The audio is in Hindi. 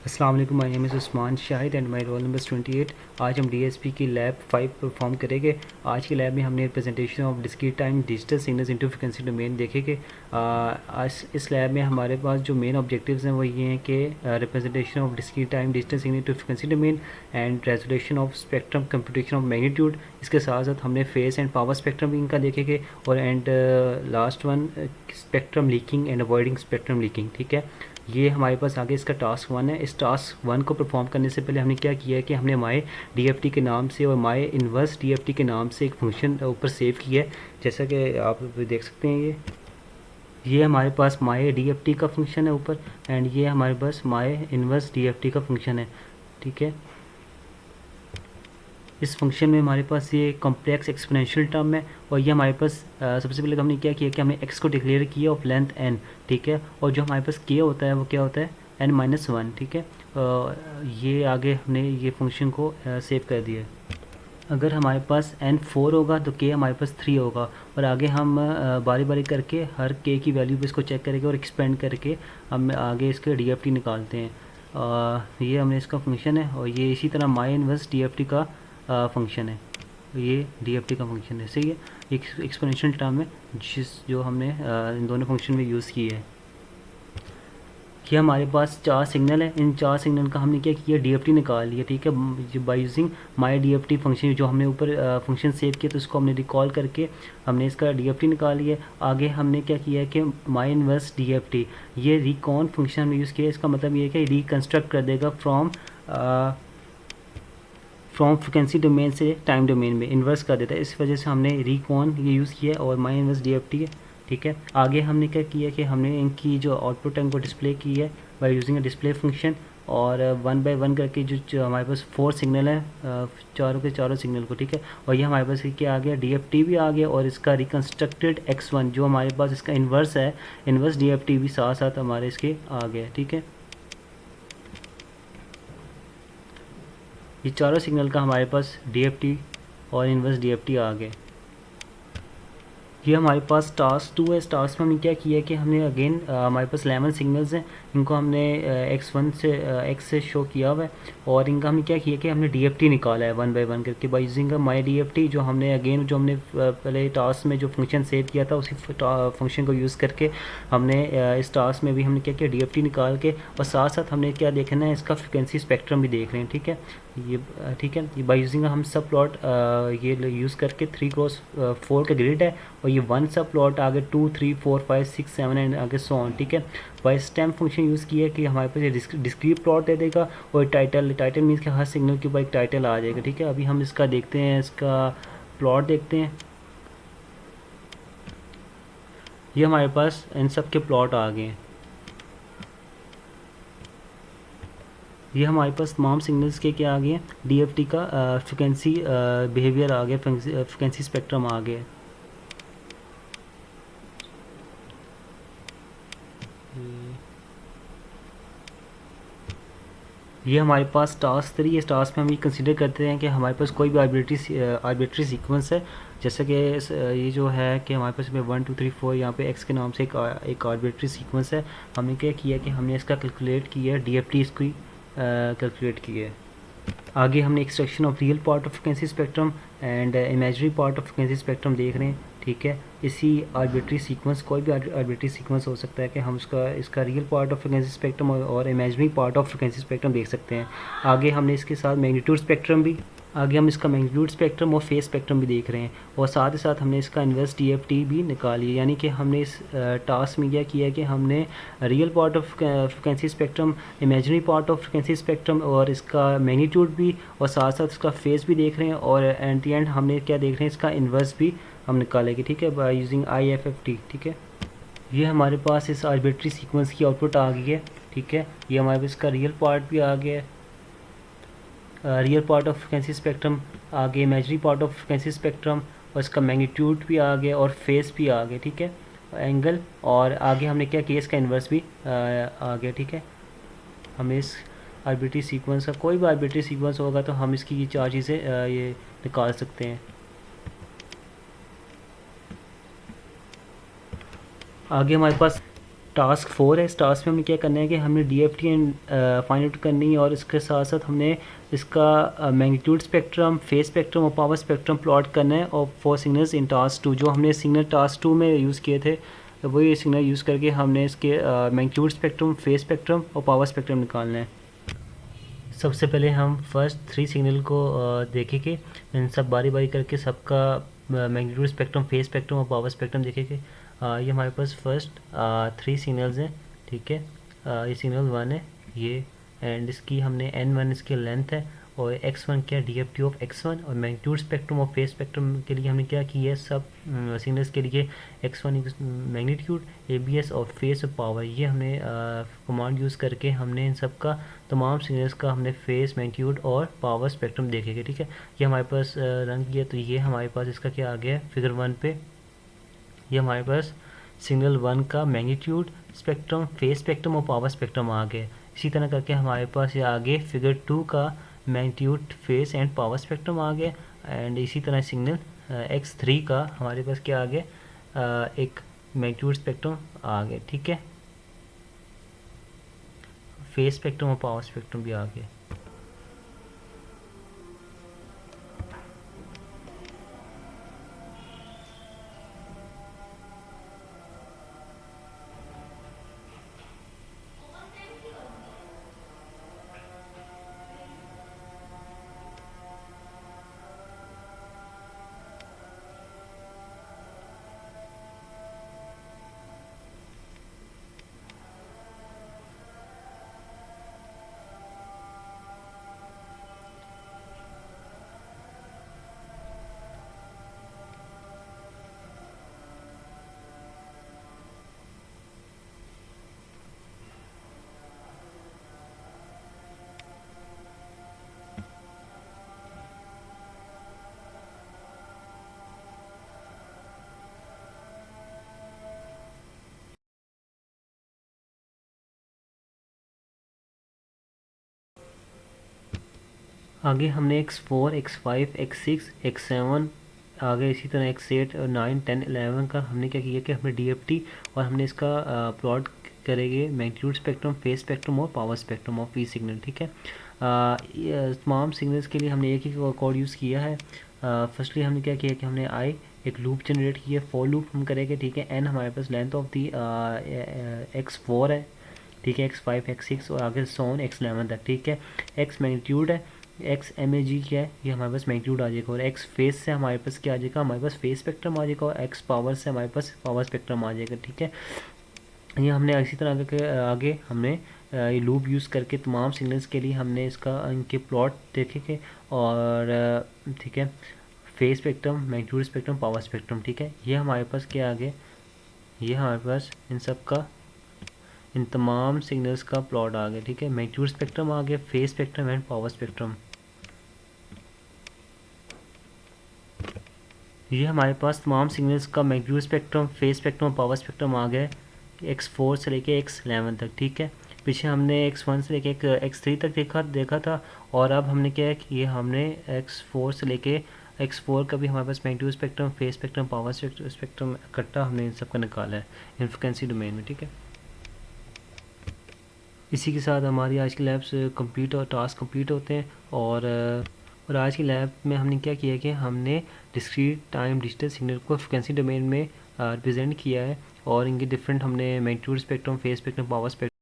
अस्सलाम वालेकुम, my name is Usman Shahid and my roll number 28। आज हम डीएसपी की लैब 5 परफॉर्म करेंगे। आज की लैब में हमने presentation of discrete time digital signals into frequency domain देखेंगे। आज इस लैब में हमारे पास जो मेन ऑब्जेक्टिव्स हैं वो ये हैं कि representation of discrete time digital signal into frequency domain and resolution of spectrum, computation of magnitude. इसके साथ साथ हमने फेस एंड पावर स्पेक्ट्रम भी इनका देखेंगे और and last one spectrum leaking and avoiding spectrum leaking. ठीक है, ये हमारे पास आगे इसका टास्क 1 है। इस टास्क 1 को परफॉर्म करने से पहले हमने क्या किया है कि हमने माई डीएफटी के नाम से और माई इन्वर्स डीएफटी के नाम से एक फंक्शन ऊपर सेव किया है, जैसा कि आप देख सकते हैं। ये हमारे पास माई डीएफटी का फंक्शन है ऊपर एंड ये हमारे पास माई इन्वर्स डीएफटी का फंक्शन है। ठीक है, इस फंक्शन में हमारे पास ये कॉम्प्लेक्स एक्सपोनेंशियल टर्म है और ये हमारे पास सबसे पहले तो हमने क्या किया कि हमने x को डिक्लेयर किया ऑफ लेंथ n। ठीक है, और जो हमारे पास k होता है वो क्या होता है n-1। ठीक है, ये आगे हमने ये फंक्शन को सेव कर दिया है। अगर हमारे पास n4 होगा तो k हमारे पास 3 होगा और आगे हम बारी बारी करके हर k की वैल्यू पे इसको चेक करेंगे और एक्सपेंड करके हम आगे इसके डीएफटी निकालते हैं। ये हमने इसका फंक्शन है और ये इसी तरह माई इनवर्स डीएफटी का फंक्शन है। ये डीएफटी का फंक्शन है, सही है। एक एक्सपोनेंशियल टर्म है जो हमने इन दोनों फंक्शन में यूज़ की है। ये हमारे पास 4 सिग्नल है, इन 4 सिग्नल का हमने क्या किया, डीएफटी निकाल लिया। ठीक है, by using my DFT function जो हमने ऊपर फंक्शन सेव किया तो उसको हमने रिकॉल करके हमने इसका डीएफटी निकाल लिया। आगे हमने क्या किया है कि माई इनवर्स डीएफटी ये रिकॉन फंक्शन हमने यूज़ किया। इसका मतलब ये है कि रिकन्स्ट्रक्ट कर देगा फ्रॉम फ्रीक्वेंसी डोमेन से टाइम डोमेन में इन्वर्स कर देता है। इस वजह से हमने रिकॉन ये यूज़ किया है और माई इन्वर्स डीएफटी है। ठीक है, आगे हमने क्या किया कि हमने इनकी जो आउटपुट है उनको डिस्प्ले की है by using a display function और 1 बाय 1 करके जो हमारे पास 4 सिग्नल है, चारों के चारों सिग्नल को। ठीक है, और ये हमारे पास क्या आ गया, डीएफटी भी आ गया और इसका रिकन्स्ट्रक्टेड x1 जो हमारे पास इसका इन्वर्स है, इन्वर्स डीएफटी भी साथ साथ हमारे इसके आ गया। ठीक है, ये चारों सिग्नल का हमारे पास डीएफटी और इन्वर्स डीएफटी आ गए। ये हमारे पास टास्क 2 है। इस टास्क में हमने क्या किया है कि हमने अगेन हमारे पास 11 सिग्नल्स हैं, इनको हमने x1 से x से शो किया हुआ है और इनका हमने क्या किया कि हमने डीएफटी निकाला है 1 बाय 1 करके बाय यूजिंग माई डीएफटी जो हमने अगेन जो हमने पहले टास्क में जो फंक्शन सेव किया था उसी फंक्शन को यूज़ करके हमने इस टास्क में भी हमने क्या किया, डीएफटी निकाल के और साथ साथ हमने क्या देखना है, इसका फ्रिक्वेंसी स्पेक्ट्रम भी देख रहे हैं। ठीक है, ये ठीक है, ये बाय यूजिंग हम सब प्लॉट ये यूज़ करके 3x4 का ग्रिड है और ये 1 सब प्लॉट आगे 2 3 4 5 6 7 एंड आगे सो ऑन। ठीक है, बाय स्टेम फंक्शन यूज़ किया कि हमारे पास ये डिस्क्रीट प्लॉट दे देगा और टाइटल मीन्स कि हर सिग्नल के ऊपर एक टाइटल आ जाएगा। ठीक है, अभी हम इसका देखते हैं, इसका प्लॉट देखते हैं। ये हमारे पास इन सब के प्लॉट आ गए हैं। ये हमारे पास तमाम सिग्नल्स के क्या आ गए हैं, डीएफटी का फ्रिक्वेंसी बिहेवियर आ गया, फ्रिक्वेंसी स्पेक्ट्रम आ गया। ये हमारे पास टास्क 3 है। इस टास्क में हम ये कंसीडर करते हैं कि हमारे पास कोई भी आर्बिट्री सीक्वेंस है, जैसे कि ये जो है कि हमारे पास 1 2 3 4 यहाँ पे x के नाम से एक आर्बिट्री सीक्वेंस है। हमने क्या किया कि हमने इसका कैलकुलेट किया है, डीएफटी इसकी कैलकुलेट की है। आगे हमने extraction of real part of frequency spectrum and imaginary part of frequency spectrum देख रहे हैं। ठीक है, इसी आर्बिट्री सीक्वेंस, कोई भी आर्बिट्री सीक्वेंस हो सकता है कि हम इसका real part of frequency spectrum और imaginary part of frequency spectrum देख सकते हैं। आगे हमने इसके साथ मैग्नीट्यूड स्पेक्ट्रम भी, आगे हम इसका मैग्नीट्यूड स्पेक्ट्रम और फेस स्पेक्ट्रम भी देख रहे हैं और साथ ही साथ हमने इसका इन्वर्स डीएफटी भी निकाली है। यानी कि हमने इस टास्क में क्या किया कि हमने real part of frequency spectrum, imaginary part of frequency spectrum और इसका मैग्नीट्यूड भी और साथ साथ इसका फेस भी देख रहे हैं और एट द एंड हमने क्या देख रहे हैं, इसका इन्वर्स भी हम निकालेंगे। ठीक है, बाय यूजिंग IFFT। ठीक है, ये हमारे पास इस आर्बिट्री सीक्वेंस की आउटपुट आ गई है। ठीक है, ये हमारे पास इसका रियल पार्ट भी आ गया है, real part of frequency spectrum आ गया, imaginary part of frequency spectrum और इसका मैग्नीट्यूड भी आ गया और फेस भी आ गया। ठीक है, एंगल और आगे हमने क्या किया, इसका इन्वर्स भी आ गया। ठीक है, हमें इस आर्बिट्री सीक्वेंस का कोई भी आर्बिट्री सीक्वेंस होगा तो हम इसकी ये 4 चीज़ें ये निकाल सकते हैं। आगे हमारे पास टास्क 4 है। इस टास्क में हमें क्या करना है कि हमने DFT एंड फाइंड आउट करनी है, और इसके साथ साथ हमने इसका मैग्नीट्यूड स्पेक्ट्रम, फेज स्पेक्ट्रम और पावर स्पेक्ट्रम प्लॉट करना है, और 4 सिग्नल्स इन टास्क 2 जो हमने सिग्नल टास्क 2 में यूज़ किए थे, वही सिग्नल यूज़ करके हमने इसके मैग्नीट्यूड स्पेक्ट्रम, फेज स्पेक्ट्रम और पावर स्पेक्ट्रम निकालना है। सबसे पहले हम फर्स्ट 3 सिग्नल को देखेंगे, इन सब बारी बारी करके सबका मैग्नीट्यूड स्पेक्ट्रम, फेज स्पेक्ट्रम और पावर स्पेक्ट्रम देखेंगे। ये हमारे पास फर्स्ट 3 सिग्नल्स हैं, ठीक है। ये सिग्नल 1 है ये, एंड इसकी हमने n1 इसकी लेंथ है, और x1 क्या DFT ऑफ x1, और मैग्नीट्यूड स्पेक्ट्रम और फेज स्पेक्ट्रम के लिए हमने क्या किया है, सब सिग्नल्स के लिए x1 मैग्नीट्यूड, ABS और फेज और पावर, ये हमने कमांड यूज़ करके हमने इन सब का तमाम सिग्नल्स का हमने फेज, मैग्नीट्यूड और पावर स्पेक्ट्रम देखेंगे, ठीक है। ये हमारे पास रन किया, तो ये हमारे पास इसका क्या आ गया फिगर 1 पे, ये हमारे पास सिग्नल 1 का मैग्नीट्यूड स्पेक्ट्रम, फेज स्पेक्ट्रम और पावर स्पेक्ट्रम आ गए। इसी तरह करके हमारे पास ये आगे फिगर 2 का magnitude, phase and power spectrum आ गए, एंड इसी तरह सिग्नल X3 का हमारे पास क्या आ गया, एक मैग्नीट्यूड स्पेक्ट्रम आ गए, ठीक है। फेज स्पेक्ट्रम और पावर स्पेक्ट्रम भी आ गए। आगे हमने x4, x5, x6, x7 आगे इसी तरह x8 और 9, 10, 11 का हमने क्या किया कि हमने DFT और हमने इसका प्लॉट करेंगे मैग्नीट्यूड स्पेक्ट्रम, फेज स्पेक्ट्रम और power spectrum of E signal, ठीक है। तमाम सिग्नल्स के लिए हमने एक ही कोड यूज़ किया है। फर्स्टली हमने क्या किया कि हमने एक लूप जनरेट किया, फॉर लूप हम करेंगे, ठीक है। n हमारे पास लेंथ ऑफ दी x4 है, ठीक है, x5, x6 और आगे सोन x11 तक, ठीक है। x मैग्नीट्यूड है, एक्स MAG क्या है, ये हमारे पास मैग्नीट्यूड आ जाएगा, और एक्स फेस से हमारे पास क्या आ जाएगा, हमारे पास फेस स्पेक्ट्रम आ जाएगा, और एक्स पावर से हमारे पास पावर स्पेक्ट्रम आ जाएगा, ठीक है। ये हमने इसी तरह आगे हमने ये लूप यूज़ करके तमाम सिग्नल्स के लिए हमने इसका इनके प्लॉट देखेंगे, और ठीक है, face spectrum, magnitude spectrum, power spectrum, ठीक है। ये हमारे पास क्या आ गया, ये हमारे पास इन सब का, इन तमाम सिग्नल्स का प्लॉट आ गया, ठीक है। मैग्नीट्यूड स्पेक्ट्रम आ गया, face spectrum and power spectrum. ये हमारे पास तमाम सिग्नल्स का मैग्नीट्यूड स्पेक्ट्रम, फेज स्पेक्ट्रम और पावर स्पेक्ट्रम आ गए x4 से लेके x11 तक, ठीक है। पीछे हमने x1 से लेके x3 तक देखा था, और अब हमने क्या है कि ये हमने x4 से लेके x4 का भी हमारे पास magnitude spectrum, phase spectrum, power spectrum इकट्ठा हमने इन सब का निकाला है इन फ्रीक्वेंसी डोमेन में, ठीक है। इसी के साथ हमारी आज की लैब्स कंप्लीट और टास्क कंप्लीट होते हैं, और आज की लैब में हमने क्या किया कि हमने डिस्क्रीट टाइम डिजिटल सिग्नल को फ्रीक्वेंसी डोमेन में रिप्रेजेंट किया है, और इनके डिफरेंट हमने magnitude spectrum, phase spectrum, power spectrum